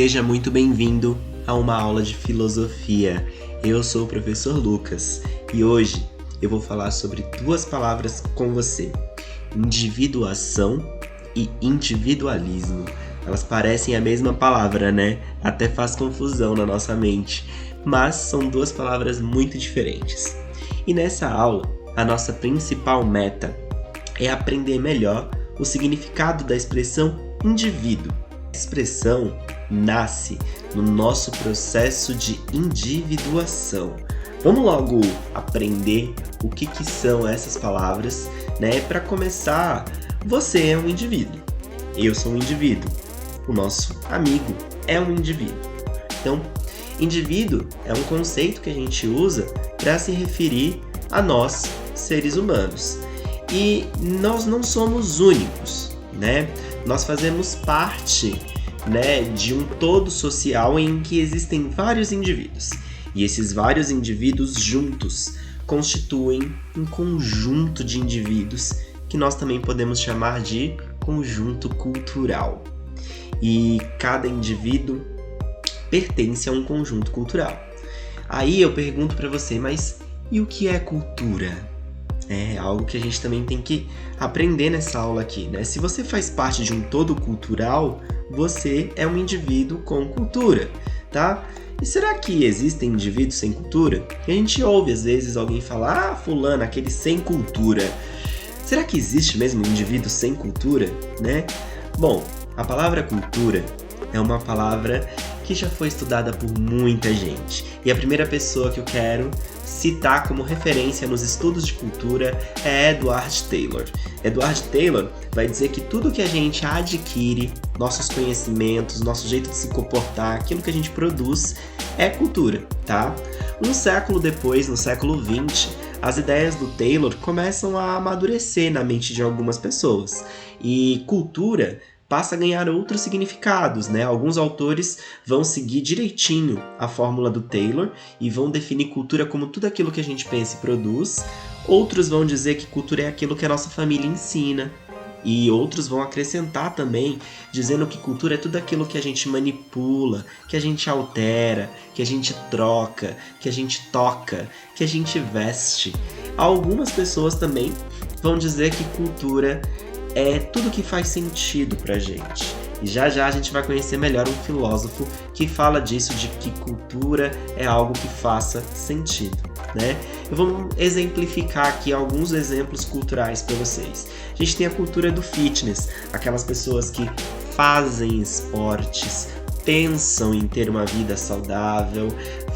Seja muito bem-vindo a uma aula de filosofia. Eu sou o professor Lucas e hoje eu vou falar sobre duas palavras com você: individuação e individualismo. Elas parecem a mesma palavra, né? Até faz confusão na nossa mente, mas são duas palavras muito diferentes. E nessa aula, a nossa principal meta é aprender melhor o significado da expressão indivíduo. A expressão nasce no nosso processo de individuação. Vamos logo aprender o que são essas palavras, né? Para começar, você é um indivíduo, eu sou um indivíduo, o nosso amigo é um indivíduo. Então, indivíduo é um conceito que a gente usa para se referir a nós, seres humanos. E nós não somos únicos, né? Nós fazemos parte, né, de um todo social em que existem vários indivíduos. E esses vários indivíduos juntos constituem um conjunto de indivíduos que nós também podemos chamar de conjunto cultural. E cada indivíduo pertence a um conjunto cultural. Aí eu pergunto para você, mas e o que é cultura? É algo que a gente também tem que aprender nessa aula aqui, né? Se você faz parte de um todo cultural, você é um indivíduo com cultura, tá? E será que existem indivíduos sem cultura? A gente ouve às vezes alguém falar, fulano, aquele sem cultura. Será que existe mesmo um indivíduo sem cultura, né? Bom, a palavra cultura é uma palavra que já foi estudada por muita gente. E a primeira pessoa que eu quero citar como referência nos estudos de cultura é Edward Taylor. Edward Taylor vai dizer que tudo que a gente adquire, nossos conhecimentos, nosso jeito de se comportar, aquilo que a gente produz, é cultura, tá? Um século depois, no século XX, as ideias do Taylor começam a amadurecer na mente de algumas pessoas. E cultura passa a ganhar outros significados, né? Alguns autores vão seguir direitinho a fórmula do Taylor e vão definir cultura como tudo aquilo que a gente pensa e produz. Outros vão dizer que cultura é aquilo que a nossa família ensina. E outros vão acrescentar também, dizendo que cultura é tudo aquilo que a gente manipula, que a gente altera, que a gente troca, que a gente toca, que a gente veste. Algumas pessoas também vão dizer que cultura é tudo que faz sentido pra gente. E já a gente vai conhecer melhor um filósofo que fala disso, de que cultura é algo que faça sentido, né? Eu vou exemplificar aqui alguns exemplos culturais para vocês. A gente tem a cultura do fitness, aquelas pessoas que fazem esportes, pensam em ter uma vida saudável,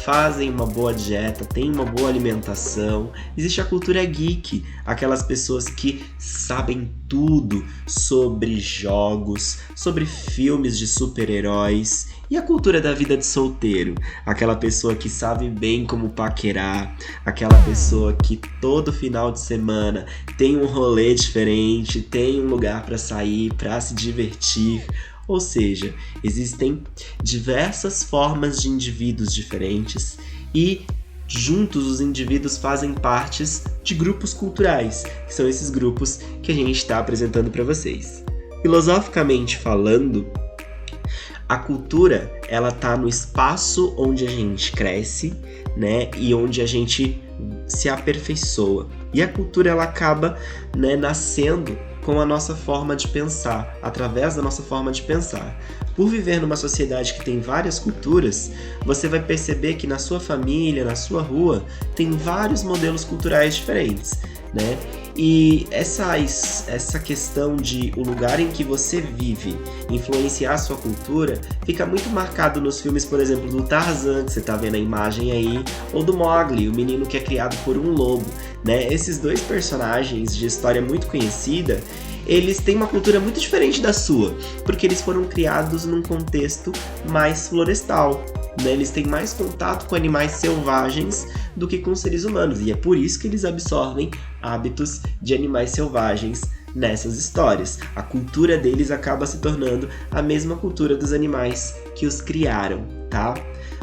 fazem uma boa dieta, têm uma boa alimentação. Existe a cultura geek, aquelas pessoas que sabem tudo sobre jogos, sobre filmes de super-heróis. E a cultura da vida de solteiro, aquela pessoa que sabe bem como paquerar, aquela pessoa que todo final de semana tem um rolê diferente, tem um lugar para sair, para se divertir. Ou seja, existem diversas formas de indivíduos diferentes e juntos os indivíduos fazem partes de grupos culturais, que são esses grupos que a gente está apresentando para vocês. Filosoficamente falando, a cultura ela está no espaço onde a gente cresce, né, e onde a gente se aperfeiçoa. E a cultura ela acaba, né, nascendo com a nossa forma de pensar, através da nossa forma de pensar. Por viver numa sociedade que tem várias culturas, você vai perceber que na sua família, na sua rua, tem vários modelos culturais diferentes, né? E essa questão de o lugar em que você vive influenciar a sua cultura fica muito marcado nos filmes, por exemplo, do Tarzan, que você está vendo a imagem aí, ou do Mowgli, o menino que é criado por um lobo, né? Esses dois personagens de história muito conhecida, eles têm uma cultura muito diferente da sua, porque eles foram criados num contexto mais florestal, né? Eles têm mais contato com animais selvagens do que com seres humanos, e é por isso que eles absorvem hábitos de animais selvagens nessas histórias. A cultura deles acaba se tornando a mesma cultura dos animais que os criaram, tá?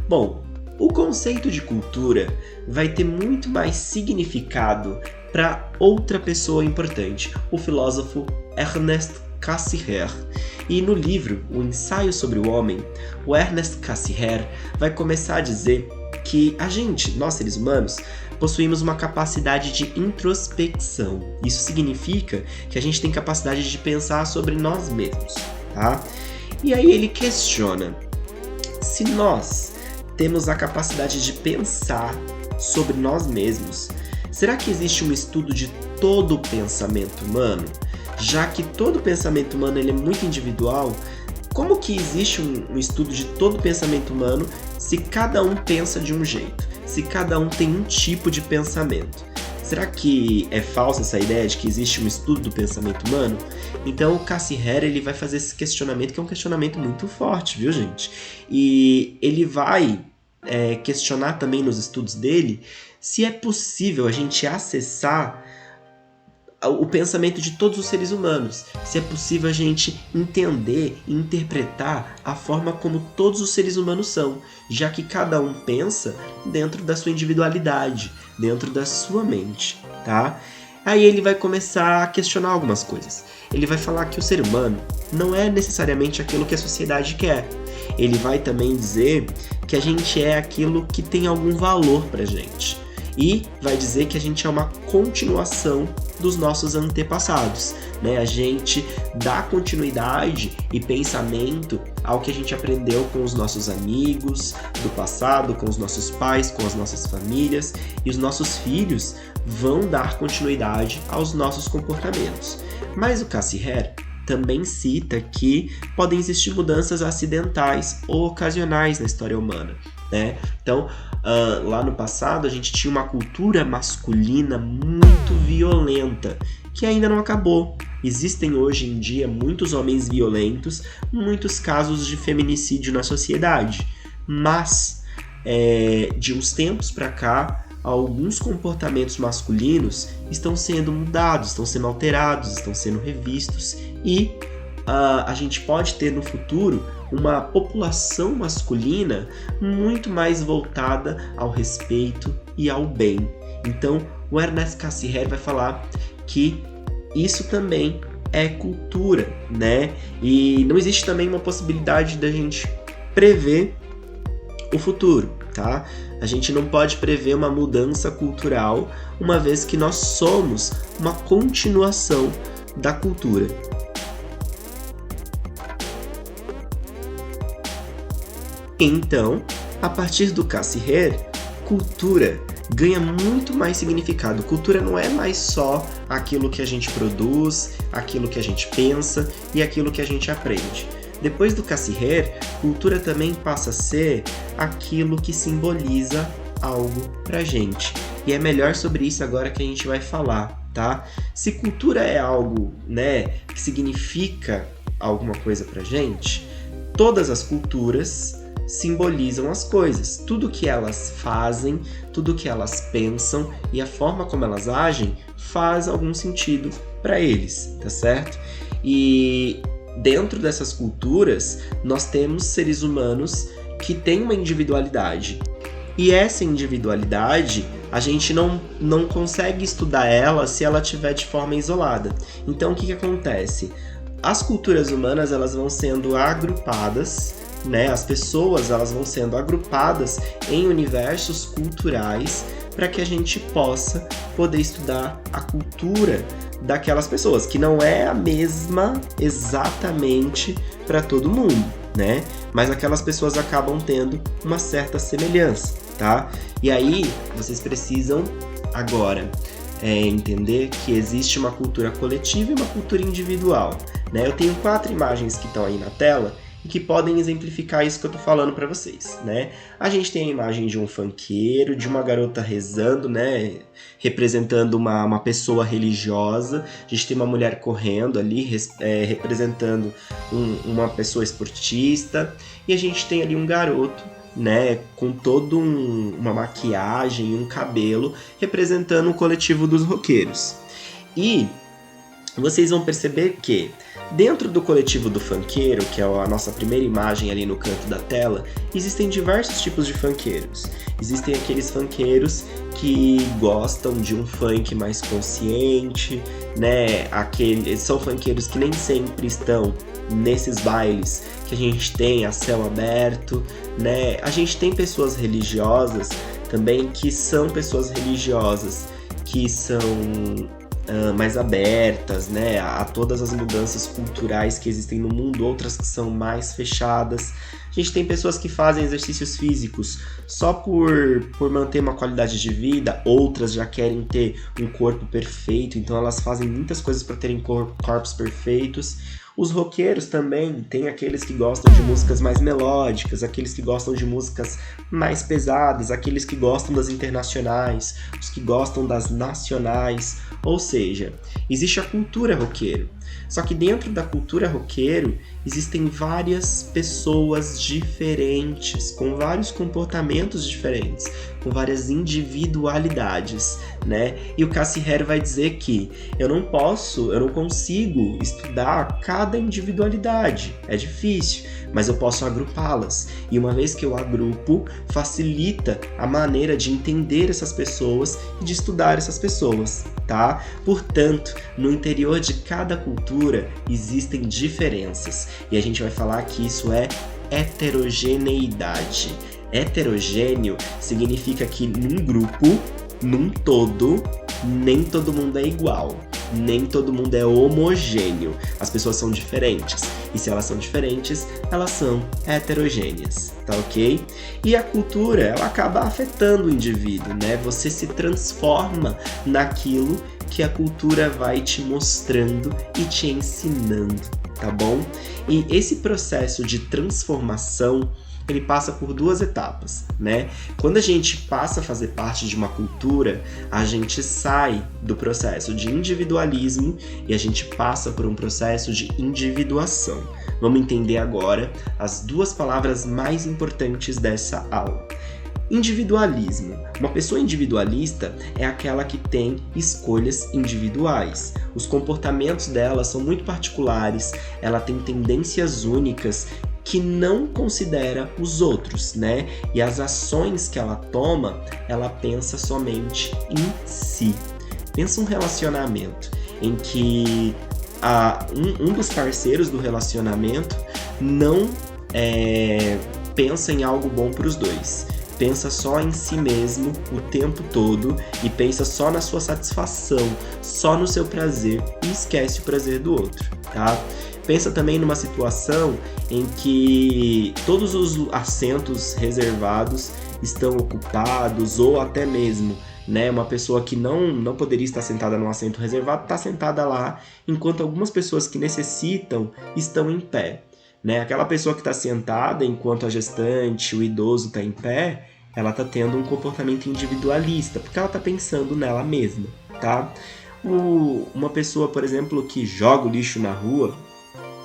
Bom, o conceito de cultura vai ter muito mais significado para outra pessoa importante, o filósofo Ernest Cassirer. E no livro O Ensaio sobre o Homem, o Ernest Cassirer vai começar a dizer que nós seres humanos, possuímos uma capacidade de introspecção. Isso significa que a gente tem capacidade de pensar sobre nós mesmos, tá? E aí ele questiona: se nós temos a capacidade de pensar sobre nós mesmos, será que existe um estudo de todo o pensamento humano? Já que todo pensamento humano ele é muito individual, como que existe um estudo de todo o pensamento humano se cada um pensa de um jeito? Se cada um tem um tipo de pensamento? Será que é falsa essa ideia de que existe um estudo do pensamento humano? Então o Cassirer ele vai fazer esse questionamento, que é um questionamento muito forte, viu, gente? E ele vai questionar também nos estudos dele se é possível a gente acessar o pensamento de todos os seres humanos, se é possível a gente entender e interpretar a forma como todos os seres humanos são, já que cada um pensa dentro da sua individualidade, dentro da sua mente, tá? Aí ele vai começar a questionar algumas coisas. Ele vai falar que o ser humano não é necessariamente aquilo que a sociedade quer. Ele vai também dizer que a gente é aquilo que tem algum valor pra gente. E vai dizer que a gente é uma continuação dos nossos antepassados, né? A gente dá continuidade e pensamento ao que a gente aprendeu com os nossos amigos do passado, com os nossos pais, com as nossas famílias, e os nossos filhos vão dar continuidade aos nossos comportamentos. Mas o Cassirer também cita que podem existir mudanças acidentais ou ocasionais na história humana, né? Então, lá no passado a gente tinha uma cultura masculina muito violenta, que ainda não acabou. Existem hoje em dia muitos homens violentos, muitos casos de feminicídio na sociedade, mas de uns tempos para cá, alguns comportamentos masculinos estão sendo mudados, estão sendo alterados, estão sendo revistos e a gente pode ter no futuro uma população masculina muito mais voltada ao respeito e ao bem. Então, o Ernest Cassirer vai falar que isso também é cultura, né? E não existe também uma possibilidade da gente prever o futuro, tá? A gente não pode prever uma mudança cultural, uma vez que nós somos uma continuação da cultura. Então, a partir do Cassirer, cultura ganha muito mais significado. Cultura não é mais só aquilo que a gente produz, aquilo que a gente pensa e aquilo que a gente aprende. Depois do Cassirer, cultura também passa a ser aquilo que simboliza algo pra gente. E é melhor sobre isso agora que a gente vai falar, tá? Se cultura é algo, né, que significa alguma coisa pra gente, todas as culturas simbolizam as coisas. Tudo que elas fazem, tudo que elas pensam e a forma como elas agem faz algum sentido para eles, tá certo? E dentro dessas culturas, nós temos seres humanos que têm uma individualidade. E essa individualidade, a gente não consegue estudar ela se ela estiver de forma isolada. Então, o que acontece? As culturas humanas, elas vão sendo agrupadas, né? As pessoas, elas vão sendo agrupadas em universos culturais para que a gente possa poder estudar a cultura daquelas pessoas, que não é a mesma exatamente para todo mundo, né? Mas aquelas pessoas acabam tendo uma certa semelhança, tá? E aí, vocês precisam agora entender que existe uma cultura coletiva e uma cultura individual, né? Eu tenho 4 imagens que estão aí na tela e que podem exemplificar isso que eu tô falando para vocês, né? A gente tem a imagem de um funkeiro, de uma garota rezando, né? Representando uma pessoa religiosa. A gente tem uma mulher correndo ali, representando uma pessoa esportista. E a gente tem ali um garoto, né? Com toda uma maquiagem e um cabelo, representando o coletivo dos roqueiros. E vocês vão perceber que Dentro do coletivo do funkeiro, que é a nossa primeira imagem ali no canto da tela, existem diversos tipos de funkeiros. Existem aqueles funkeiros que gostam de um funk mais consciente, né? São funkeiros que nem sempre estão nesses bailes que a gente tem a céu aberto, né? A gente tem pessoas religiosas também que são pessoas religiosas que são mais abertas, né, a todas as mudanças culturais que existem no mundo, outras que são mais fechadas. A gente tem pessoas que fazem exercícios físicos só por manter uma qualidade de vida, outras já querem ter um corpo perfeito, então elas fazem muitas coisas para terem corpos perfeitos. Os roqueiros também, tem aqueles que gostam de músicas mais melódicas, aqueles que gostam de músicas mais pesadas, aqueles que gostam das internacionais, os que gostam das nacionais, ou seja, existe a cultura roqueiro. Só que dentro da cultura roqueiro existem várias pessoas diferentes, com vários comportamentos diferentes, com várias individualidades, né? E o Cassie Haire vai dizer que eu não consigo estudar cada individualidade, é difícil, mas eu posso agrupá-las. E uma vez que eu agrupo, facilita a maneira de entender essas pessoas e de estudar essas pessoas, tá? Portanto, no interior de cada cultura existem diferenças, e a gente vai falar que isso é heterogeneidade. Heterogêneo significa que num grupo, num todo, nem todo mundo é igual, nem todo mundo é homogêneo. As pessoas são diferentes, e se elas são diferentes, elas são heterogêneas, tá ok? E a cultura, ela acaba afetando o indivíduo, né? Você se transforma naquilo que a cultura vai te mostrando e te ensinando, tá bom? E esse processo de transformação, ele passa por duas etapas, né? Quando a gente passa a fazer parte de uma cultura, a gente sai do processo de individualismo e a gente passa por um processo de individuação. Vamos entender agora as duas palavras mais importantes dessa aula. Individualismo. Uma pessoa individualista é aquela que tem escolhas individuais. Os comportamentos dela são muito particulares, ela tem tendências únicas que não considera os outros, né? E as ações que ela toma, ela pensa somente em si. Pensa um relacionamento em que um dos parceiros do relacionamento não pensa em algo bom para os dois. Pensa só em si mesmo o tempo todo e pensa só na sua satisfação, só no seu prazer e esquece o prazer do outro, tá? Pensa também numa situação em que todos os assentos reservados estão ocupados ou até mesmo, né, uma pessoa que não poderia estar sentada num assento reservado está sentada lá, enquanto algumas pessoas que necessitam estão em pé. Né? Aquela pessoa que está sentada enquanto a gestante, o idoso está em pé, ela está tendo um comportamento individualista, porque ela está pensando nela mesma, tá? Uma pessoa, por exemplo, que joga o lixo na rua,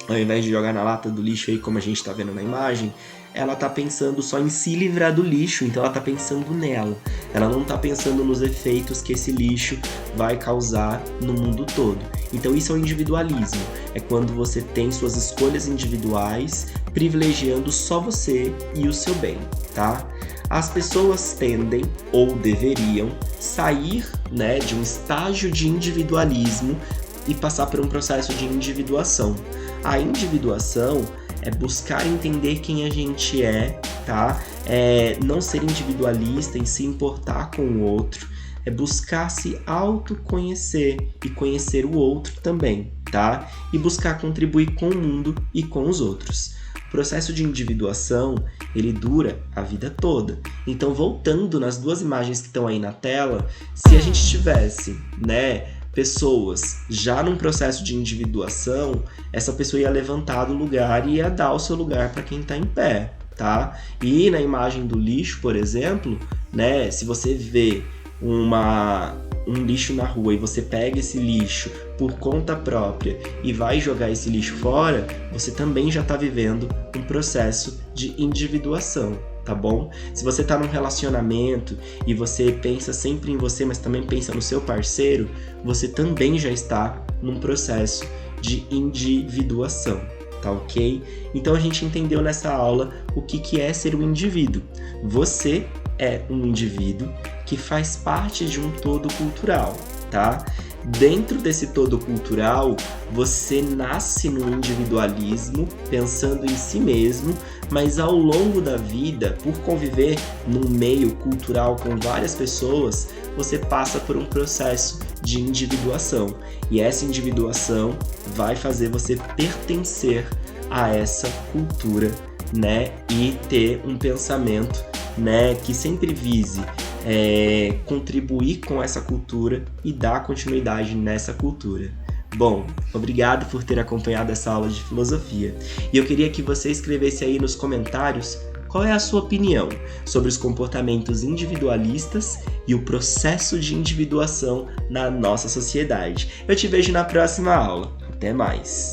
ao invés de jogar na lata do lixo aí, como a gente está vendo na imagem, ela está pensando só em se livrar do lixo, então ela está pensando nela. Ela não está pensando nos efeitos que esse lixo vai causar no mundo todo. Então isso é o individualismo. É quando você tem suas escolhas individuais, privilegiando só você e o seu bem, tá? As pessoas tendem, ou deveriam, sair, né, de um estágio de individualismo e passar por um processo de individuação. A individuação é buscar entender quem a gente é, tá? É não ser individualista e se importar com o outro. É buscar se autoconhecer e conhecer o outro também, tá? E buscar contribuir com o mundo e com os outros. O processo de individuação, ele dura a vida toda. Então, voltando nas duas imagens que estão aí na tela, se a gente tivesse, né, pessoas já num processo de individuação, essa pessoa ia levantar do lugar e ia dar o seu lugar para quem está em pé, tá? E na imagem do lixo, por exemplo, né, se você vê um lixo na rua e você pega esse lixo por conta própria e vai jogar esse lixo fora, você também já está vivendo um processo de individuação, tá bom? Se você está num relacionamento e você pensa sempre em você, mas também pensa no seu parceiro, você também já está num processo de individuação, tá ok? Então a gente entendeu nessa aula o que é ser um indivíduo. Você é um indivíduo que faz parte de um todo cultural, tá? Dentro desse todo cultural, você nasce no individualismo, pensando em si mesmo, mas ao longo da vida, por conviver num meio cultural com várias pessoas, você passa por um processo de individuação. E essa individuação vai fazer você pertencer a essa cultura, né? E ter um pensamento, né, que sempre vise contribuir com essa cultura e dar continuidade nessa cultura. Bom, obrigado por ter acompanhado essa aula de filosofia. E eu queria que você escrevesse aí nos comentários qual é a sua opinião sobre os comportamentos individualistas e o processo de individuação na nossa sociedade. Eu te vejo na próxima aula. Até mais!